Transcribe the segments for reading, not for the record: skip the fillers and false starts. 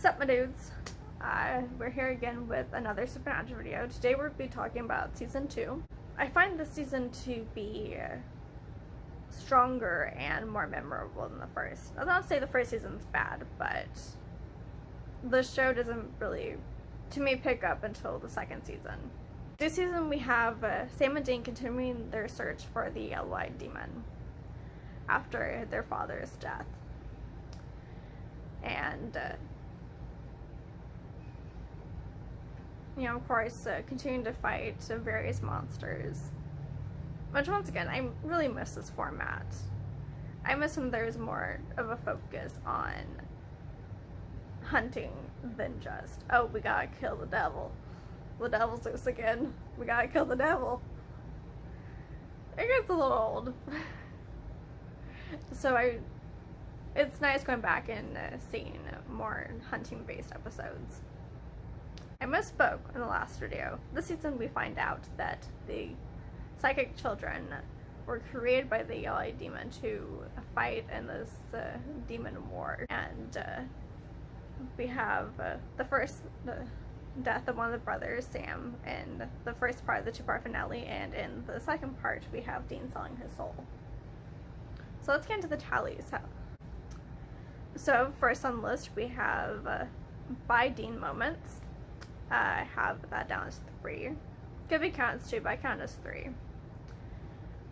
Sup my dudes, we're here again with another Supernatural video. Today we'll be talking about season 2. I find this season to be stronger and more memorable than the first. I'll not say the first season's bad, but the show doesn't really, to me, pick up until the second season. This season we have Sam and Dean continuing their search for the yellow-eyed demon after their father's death. And of course, continuing to fight various monsters. Which, once again, I really miss this format. I miss when there's more of a focus on hunting than just, oh, we gotta kill the devil. The devil's loose again. We gotta kill the devil. It gets a little old. So it's nice going back and seeing more hunting-based episodes. I misspoke in the last video. This season we find out that the psychic children were created by the yellow-eyed demon to fight in this demon war. And we have the death of one of the brothers, Sam, in the first part of the two-part finale, and in the second part we have Dean selling his soul. So let's get into the tallies. So first on the list we have by Dean moments. I have that down as 3. Could be counted as 2, but I count as 3.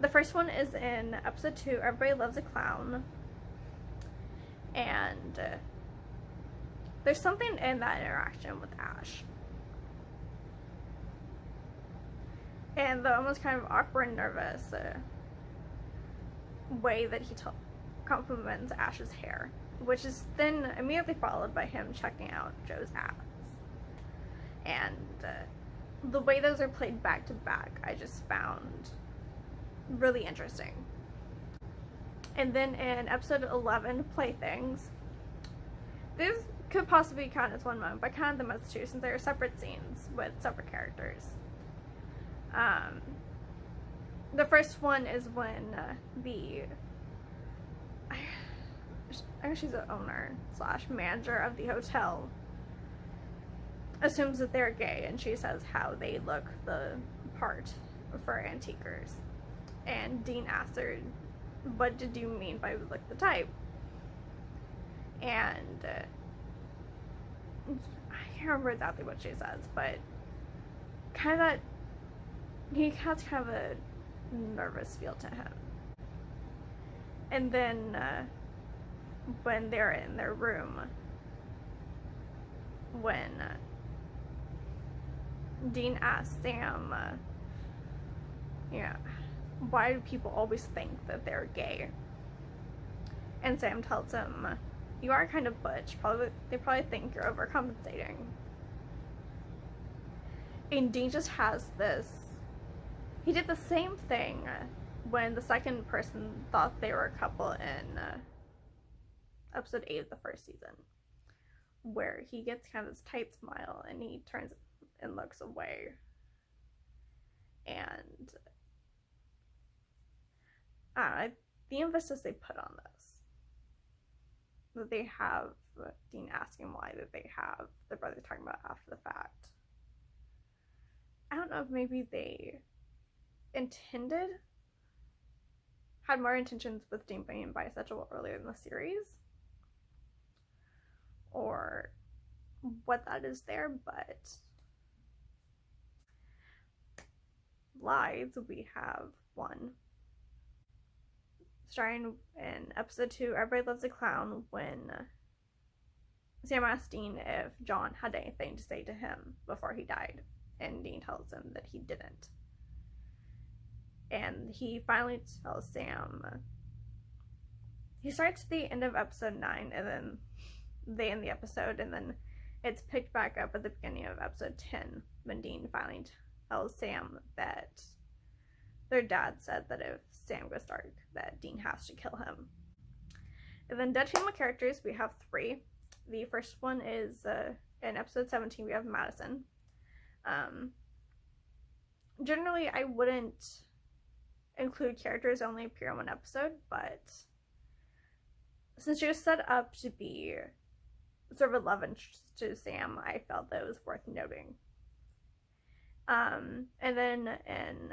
The first one is in episode 2, Everybody Loves a Clown. And there's something in that interaction with Ash. And the almost kind of awkward, nervous way that he compliments Ash's hair, which is then immediately followed by him checking out Joe's ass. And the way those are played back to back, I just found really interesting. And then in episode 11, Playthings, this could possibly count as one moment, but I counted them as 2 since they are separate scenes with separate characters. The first one is when I guess she's the owner / manager of the hotel assumes that they're gay, and she says how they look the part for antiquers. And Dean asks her, what did you mean by look the type? And I can't remember exactly what she says, but kind of that he has kind of a nervous feel to him. And then when they're in their room, when Dean asks Sam, why do people always think that they're gay? And Sam tells him, you are kind of butch. They probably think you're overcompensating. And Dean just has this. He did the same thing when the second person thought they were a couple in episode 8 of the first season, where he gets kind of this tight smile and he turns and looks away. And the emphasis they put on this, that they have Dean asking why, that they have the brother talking about after the fact. I don't know if maybe they had more intentions with Dean being bisexual earlier in the series, or what that is there, but lies, we have 1. Starting in episode 2, Everybody Loves a Clown, when Sam asked Dean if John had anything to say to him before he died, and Dean tells him that he didn't. And he finally tells Sam, he starts at the end of episode 9, and then they end the episode, and then it's picked back up at the beginning of episode 10, when Dean finally tells Sam that their dad said that if Sam goes dark, that Dean has to kill him. And then dead female characters, we have 3. The first one is in episode 17, we have Madison. Generally, I wouldn't include characters that only appear in one episode, but since she was set up to be sort of love interest to Sam, I felt that it was worth noting. And then in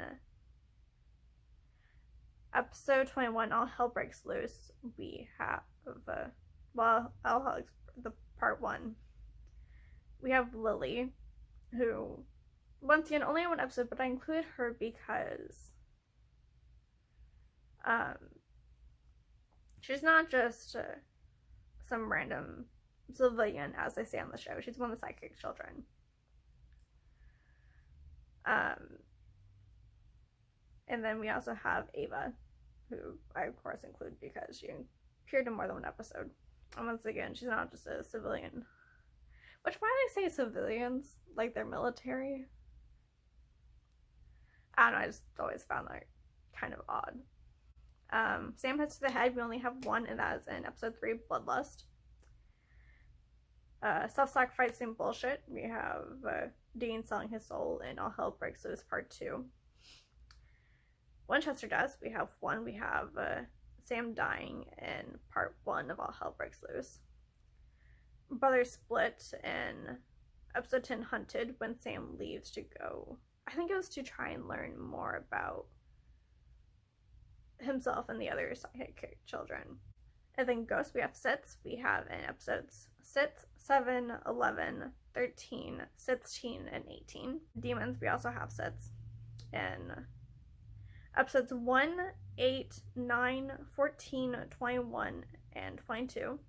episode 21, All Hell Breaks Loose, we have, the part 1, we have Lily, who, once again, only in one episode, but I included her because she's not just some random civilian, as they say on the show. She's one of the psychic children. And then we also have Ava, who I of course include because she appeared in more than one episode. And once again, she's not just a civilian. Which, why do they say civilians? Like they're military? I don't know, I just always found that kind of odd. Sam hits to the head. We only have one, and that is in episode 3, Bloodlust. Self-sacrificing bullshit. We have Dean selling his soul in All Hell Breaks Loose Part 2. Winchester Deaths. We have one. We have Sam dying in Part 1 of All Hell Breaks Loose. Brothers split in episode 10, Hunted, when Sam leaves to go. I think it was to try and learn more about himself and the other psychic children. And then Ghosts, we have Sits. We have in episodes 6, 7, 11, 13, 16, and 18. Demons, we also have Sits in episodes 1, 8, 9, 14, 21, and 22.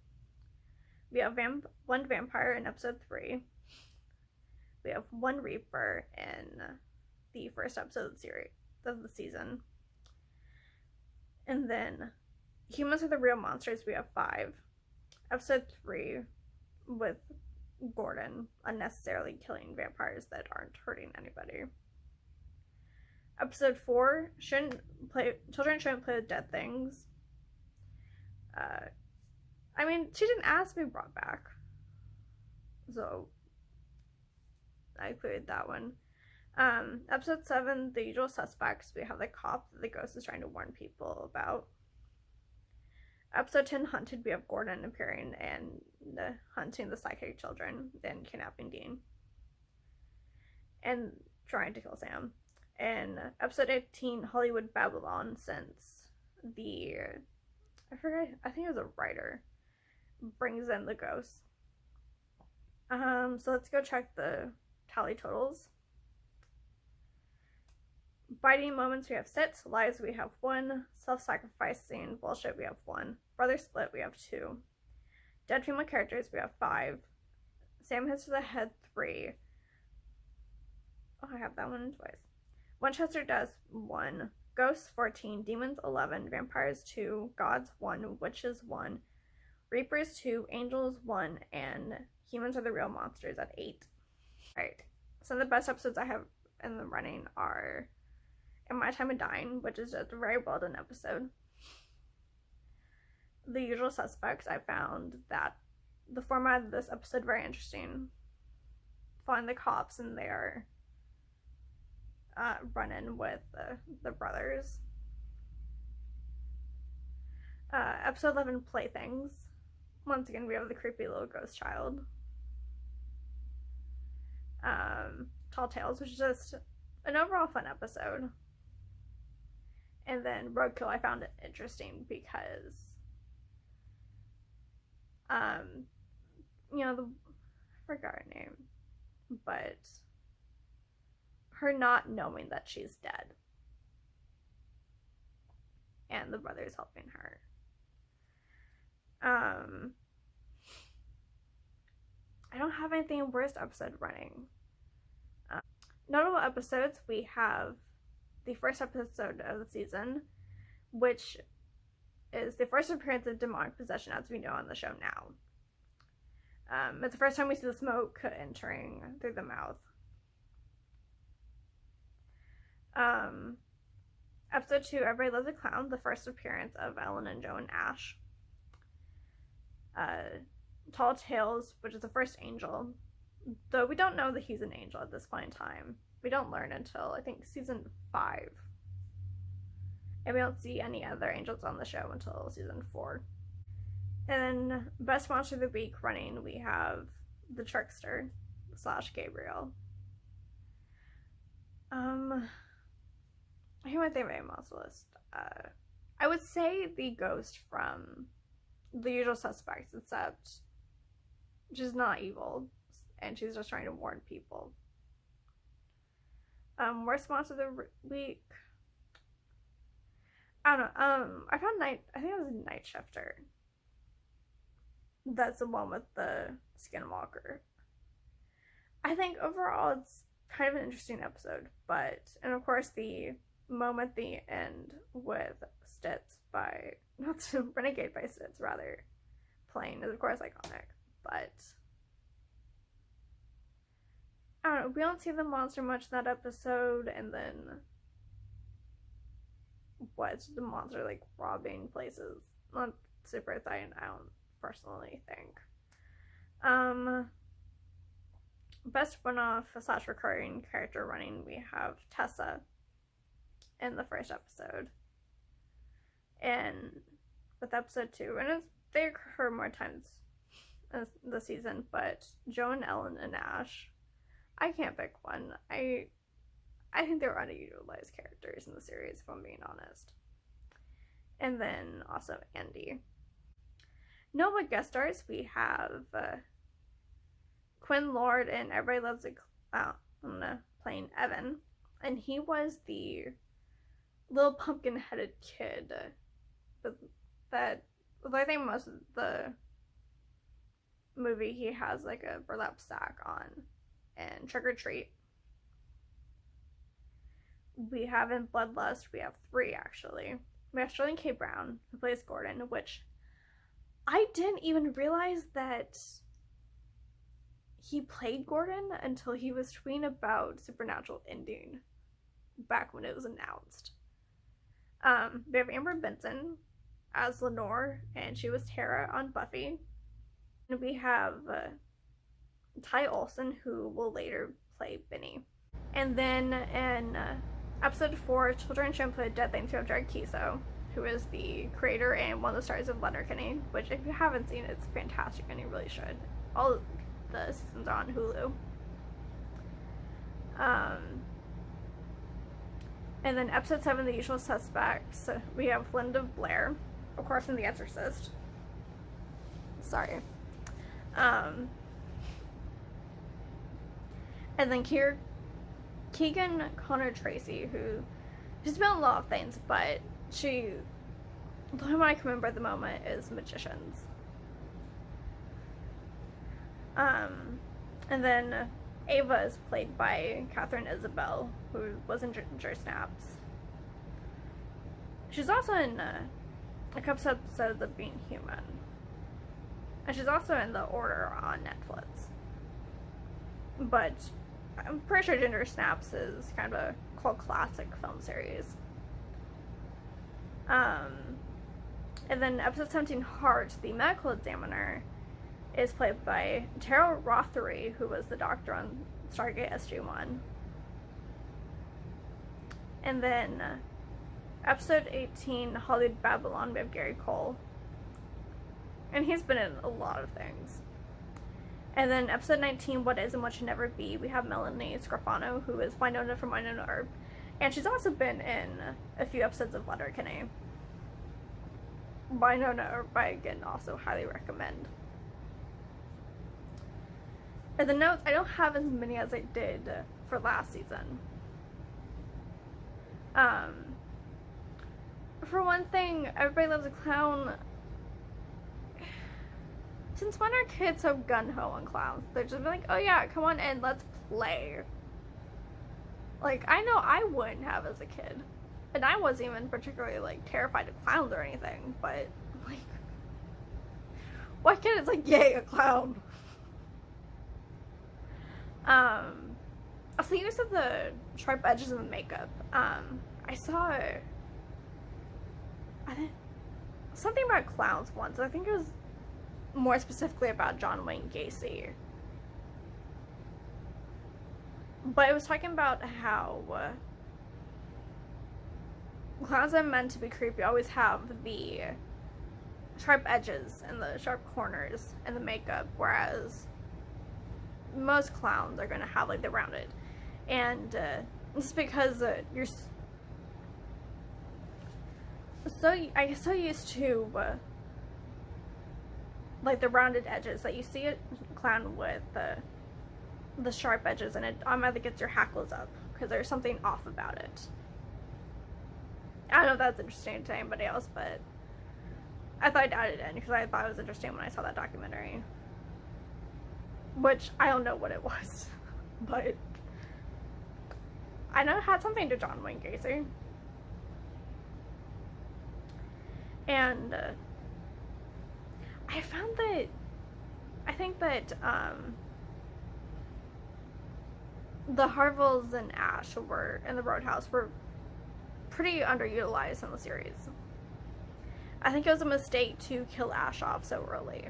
We have one vampire in episode 3. We have one Reaper in the first episode of the season. And then Humans Are the Real Monsters, we have 5. Episode 3 with Gordon unnecessarily killing vampires that aren't hurting anybody. Episode 4, Children Shouldn't Play with Dead Things. I mean, she didn't ask to be brought back, so I included that one. Episode 7, The Usual Suspects. We have the cop that the ghost is trying to warn people about. Episode 10, Hunted. We have Gordon appearing and hunting the psychic children, then kidnapping Dean and trying to kill Sam. And episode 18, Hollywood Babylon, since I think it was a writer, brings in the ghost. So let's go check the tally totals. Biting Moments, we have 6. Lies, we have 1. Self-sacrificing bullshit, we have 1. Brother Split, we have 2. Dead female characters, we have 5. Sam Hits to the Head, 3. Oh, I have that one twice. Winchester Does, 1. Ghosts, 14. Demons, 11. Vampires, 2. Gods, 1. Witches, 1. Reapers, 2. Angels, 1. And Humans Are the Real Monsters at 8. Alright, some of the best episodes I have in the running are In My Time of Dying, which is just a very well done episode. The Usual Suspects, I found that the format of this episode very interesting. Following the cops and their run-in with the brothers. Episode 11, Playthings. Once again, we have the creepy little ghost child. Tall Tales, which is just an overall fun episode. And then Roadkill, I found it interesting because I forgot her name, but her not knowing that she's dead and the brother's helping her. I don't have anything worst episode running. Notable episodes, we have the first episode of the season, which is the first appearance of demonic possession as we know on the show now. It's the first time we see the smoke entering through the mouth. Episode 2, Everybody Loves a Clown, the first appearance of Ellen and Joe and Ash. Tall Tales, which is the first angel, though we don't know that he's an angel at this point in time. We don't learn until, I think, season 5. And we don't see any other angels on the show until season 4. And then Best Monster of the Week running, we have the Trickster / Gabriel. Who am I thinking on the list? I would say the ghost from The Usual Suspects, except she's not evil and she's just trying to warn people. Worst monster of the week. I don't know. I found I think it was Night Shifter. That's the one with the Skinwalker. I think overall it's kind of an interesting episode, and of course the moment at the end with Stitz Renegade by Stitz rather, playing is of course iconic, but I don't know, we don't see the monster much in that episode, and then what's the monster like robbing places? Not super exciting, I don't personally think. Best one-off / recurring character running, we have Tessa in the first episode, and with episode 2, and they occur more times in the season, but Joan, Ellen, and Ash, I can't pick one. I think they're underutilized characters in the series, if I'm being honest. And then also Andy. Nova guest stars, we have Quinn Lord and Everybody Loves a Clown playing Evan, and he was the little pumpkin-headed kid that I think most of the movie he has like a burlap sack on and Trick or Treat. We have in Bloodlust, we have 3 actually. We have Sterling K. Brown, who plays Gordon, which I didn't even realize that he played Gordon until he was tweeting about Supernatural ending back when it was announced. We have Amber Benson as Lenore, and she was Tara on Buffy. And we have Ty Olsson, who will later play Benny. And then in episode 4, Children Shampoo Dead Things, we have Jared Kiso, who is the creator and one of the stars of Letterkenny, which if you haven't seen, it's fantastic and you really should. All the seasons are on Hulu. And then episode 7, The Usual Suspects, we have Linda Blair, of course, from The Exorcist. Sorry. And then Keegan Connor Tracy, who she's been in a lot of things, but the only one I can remember at the moment is Magicians. And then Ava is played by Catherine Isabel, who was in Ginger Snaps. She's also in a couple episodes of Being Human. And she's also in The Order on Netflix. But I'm pretty sure Ginger Snaps is kind of a cult classic film series. And then episode 17, Heart, the medical examiner, is played by Terrell Rothery, who was the doctor on Stargate SG-1. And then episode 18, Hollywood Babylon, we have Gary Cole. And he's been in a lot of things. And then episode 19, What Is and What Should Never Be, we have Melanie Scrofano, who is Winona from Winona Earp. And she's also been in a few episodes of Letterkenny. Winona Earp, I again also highly recommend. And the notes, I don't have as many as I did for last season. For one thing, Everybody Loves a Clown. Since when are kids so gung-ho on clowns? They're just like, oh yeah, come on in, let's play. Like, I know I wouldn't have as a kid. And I wasn't even particularly, like, terrified of clowns or anything, but, like, what kid is like, yay, a clown? Also, the use of the sharp edges of the makeup. I saw something about clowns once. I think it was more specifically about John Wayne Gacy. But it was talking about how clowns are meant to be creepy always have the sharp edges and the sharp corners and the makeup, whereas most clowns are going to have like the rounded. And it's because you're so used to like the rounded edges that you see a clown with the sharp edges, and it automatically gets your hackles up because there's something off about it. I don't know if that's interesting to anybody else, but I thought I'd add it in because I thought it was interesting when I saw that documentary. Which, I don't know what it was, but I know it had something to John Wayne Gacy. And I found that, I think that the Harvilles and Ash were in the Roadhouse were pretty underutilized in the series. I think it was a mistake to kill Ash off so early,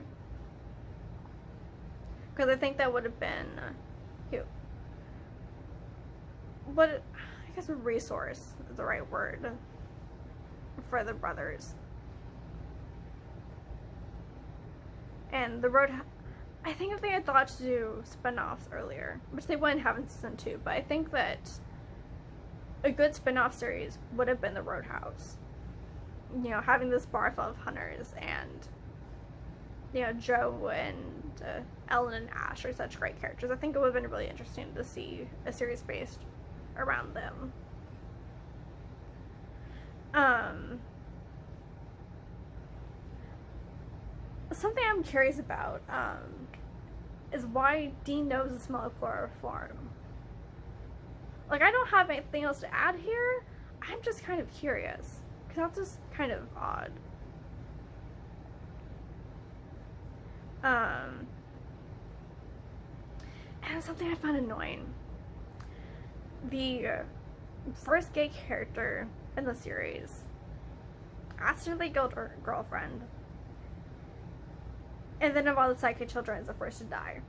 because I think that would have been cute. But I guess a resource is the right word for the brothers. And the Roadhouse, I think if they had thought to do spin-offs earlier, which they wouldn't have in season 2, but I think that a good spin-off series would have been the Roadhouse. You know, having this bar full of hunters, and, you know, Joe and Ellen and Ash are such great characters. I think it would have been really interesting to see a series based around them. Something I'm curious about is why Dean knows the smell of chloroform. Like, I don't have anything else to add here. I'm just kind of curious, because that's just kind of odd. And something I found annoying. The first gay character in the series accidentally killed her girlfriend, and then of all the sidekick children is the first to die.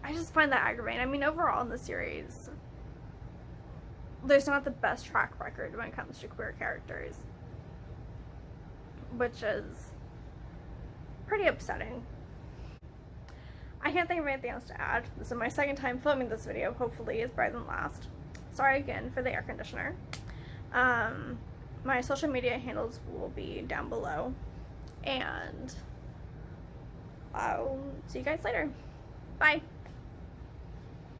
I just find that aggravating. I mean, overall in the series, there's not the best track record when it comes to queer characters, which is pretty upsetting. I can't think of anything else to add. This is my second time filming this video. Hopefully it's better than last. Sorry again for the air conditioner. My social media handles will be down below, and I'll see you guys later. Bye.